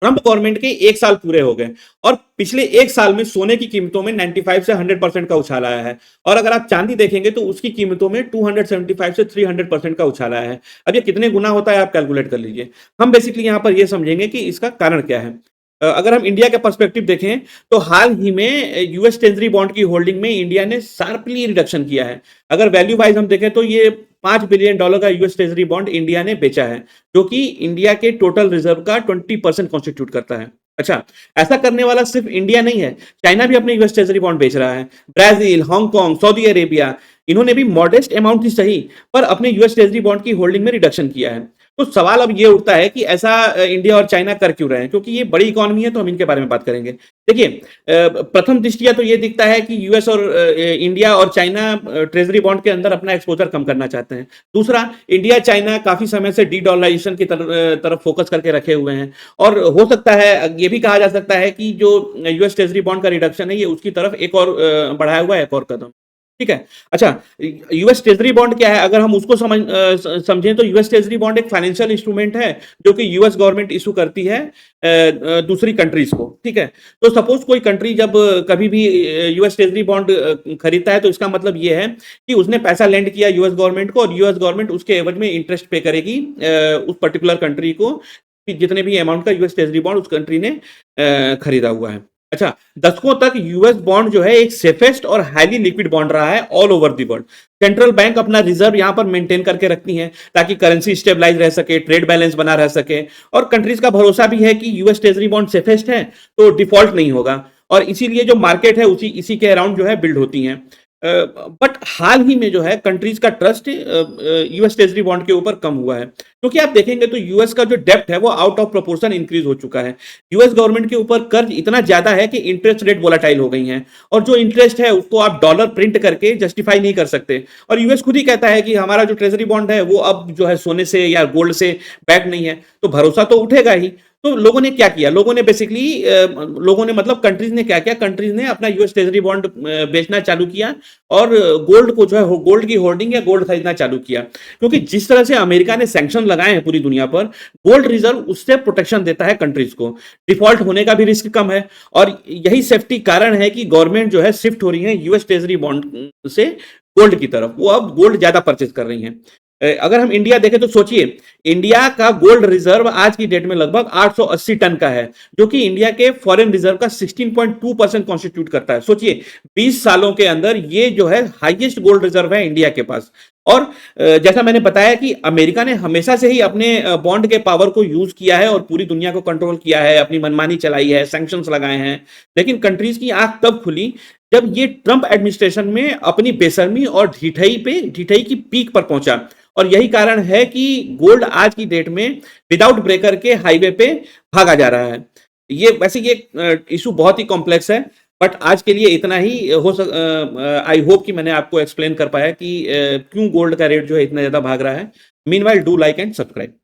Trump government के 1 साल पूरे हो गए और पिछले 1 साल में सोने की कीमतों में 95 से 100% का उछाल आया है। और अगर आप चांदी देखेंगे तो उसकी कीमतों में 275 से 300% का उछाल आया है। अब ये कितने गुना होता है आप कैलकुलेट कर लीजिए। हम बेसिकली यहाँ पर ये समझेंगे कि इसका कारण क्या है। अगर हम इंडिया का पर्सपेक्टिव देखें तो हाल ही में यूएस ट्रेजरी बॉन्ड की होल्डिंग में इंडिया ने शार्पली रिडक्शन किया है। अगर वैल्यू वाइज हम देखें तो ये $5 बिलियन का यूएस ट्रेजरी बॉन्ड इंडिया ने बेचा है, जो कि इंडिया के टोटल रिजर्व का 20% कॉन्स्टिट्यूट करता है। अच्छा, ऐसा करने वाला सिर्फ इंडिया नहीं है, चाइना भी अपने यूएस ट्रेजरी बॉन्ड बेच रहा है। ब्राजील, हांगकांग, सऊदी अरेबिया, इन्होंने भी मॉडेस्ट अमाउंट ही सही पर अपने यूएस ट्रेजरी बॉन्ड की होल्डिंग में रिडक्शन किया है। तो सवाल अब ये उठता है कि ऐसा इंडिया और चाइना कर क्यों रहे हैं, क्योंकि ये बड़ी इकोनॉमी है तो हम इनके बारे में बात करेंगे। देखिए, प्रथम दृष्टिया तो ये दिखता है कि यूएस और इंडिया और चाइना ट्रेजरी बॉन्ड के अंदर अपना एक्सपोजर कम करना चाहते हैं। दूसरा, इंडिया चाइना काफी समय से डी डॉलराइजेशन की तरफ फोकस करके रखे हुए हैं और हो सकता है ये भी कहा जा सकता है कि जो यूएस ट्रेजरी बॉन्ड का रिडक्शन है ये उसकी तरफ एक और बढ़ाया हुआ है एक और कदम। ठीक है। अच्छा, यूएस ट्रेजरी बॉन्ड क्या है अगर हम उसको समझें तो यूएस ट्रेजरी बॉन्ड एक फाइनेंशियल इंस्ट्रूमेंट है जो कि यूएस गवर्नमेंट इशू करती है दूसरी कंट्रीज को। ठीक है। तो सपोज कोई कंट्री जब कभी भी यूएस ट्रेजरी बॉन्ड खरीदता है तो इसका मतलब ये है कि उसने पैसा लेंड किया यूएस गवर्नमेंट को और यूएस गवर्नमेंट उसके एवज में इंटरेस्ट पे करेगी उस पर्टिकुलर कंट्री को कि जितने भी अमाउंट का यूएस ट्रेजरी बॉन्ड उस कंट्री ने खरीदा हुआ है। अच्छा, दशकों तक यूएस बॉन्ड जो है एक सेफेस्ट और हाईली लिक्विड बॉन्ड रहा है all over the world. Central bank अपना रिजर्व यहां पर मेंटेन करके रखती हैं ताकि करेंसी स्टेबलाइज रह सके, ट्रेड बैलेंस बना रह सके और कंट्रीज का भरोसा भी है कि यूएस ट्रेजरी बॉन्ड सेफेस्ट है तो डिफॉल्ट नहीं होगा और इसीलिए जो मार्केट है इसी के अराउंड जो है बिल्ड होती हैं। बट हाल ही में जो है कंट्रीज का ट्रस्ट यूएस ट्रेजरी बॉन्ड के ऊपर कम हुआ है क्योंकि आप देखेंगे तो यूएस का जो डेप्ट है वो आउट ऑफ प्रोपोर्शन इंक्रीज हो चुका है। यूएस गवर्नमेंट के ऊपर कर्ज इतना ज्यादा है कि इंटरेस्ट रेट वोलाटाइल हो गई हैं और जो इंटरेस्ट है उसको आप डॉलर प्रिंट करके जस्टिफाई नहीं कर सकते और यूएस खुद ही कहता है कि हमारा जो ट्रेजरी बॉन्ड है वो अब जो है सोने से या गोल्ड से बैक नहीं है, तो भरोसा तो उठेगा ही। तो लोगों ने क्या किया, लोगों ने बेसिकली लोगों ने मतलब कंट्रीज ने क्या किया, कंट्रीज ने अपना यूएस ट्रेजरी बॉन्ड बेचना चालू किया और गोल्ड को जो है गोल्ड की होल्डिंग या गोल्ड खरीदना चालू किया क्योंकि जिस तरह से अमेरिका ने सैंक्शन लगाए हैं पूरी दुनिया पर, गोल्ड रिजर्व उससे प्रोटेक्शन देता है कंट्रीज को, डिफॉल्ट होने का भी रिस्क कम है और यही सेफ्टी कारण है कि गवर्नमेंट जो है शिफ्ट हो रही है यूएस ट्रेजरी बॉन्ड से गोल्ड की तरफ, वो अब गोल्ड ज्यादा परचेज कर रही हैं। अगर हम इंडिया देखें तो सोचिए, इंडिया का गोल्ड रिजर्व आज की डेट में लगभग 880 टन का है जो कि इंडिया के फॉरेन रिजर्व का 16.2% कॉन्स्टिट्यूट करता है। सोचिए 20 सालों के अंदर ये जो है हाईएस्ट गोल्ड रिजर्व है इंडिया के पास। और जैसा मैंने बताया कि अमेरिका ने हमेशा से ही अपने बॉन्ड के पावर को यूज किया है और पूरी दुनिया को कंट्रोल किया है, अपनी मनमानी चलाई है, सैंक्शंस लगाए हैं, लेकिन कंट्रीज की आंख तब खुली जब ये ट्रंप एडमिनिस्ट्रेशन में अपनी बेशर्मी और ढिठाई की पीक पर पहुंचा और यही कारण है कि गोल्ड आज की डेट में विदाउट ब्रेकर के हाईवे पे भागा जा रहा है। ये वैसे ये इशू बहुत ही कॉम्प्लेक्स है बट आज के लिए इतना ही आई होप कि मैंने आपको एक्सप्लेन कर पाया कि क्यों गोल्ड का रेट जो है इतना ज्यादा भाग रहा है। Meanwhile do like and subscribe.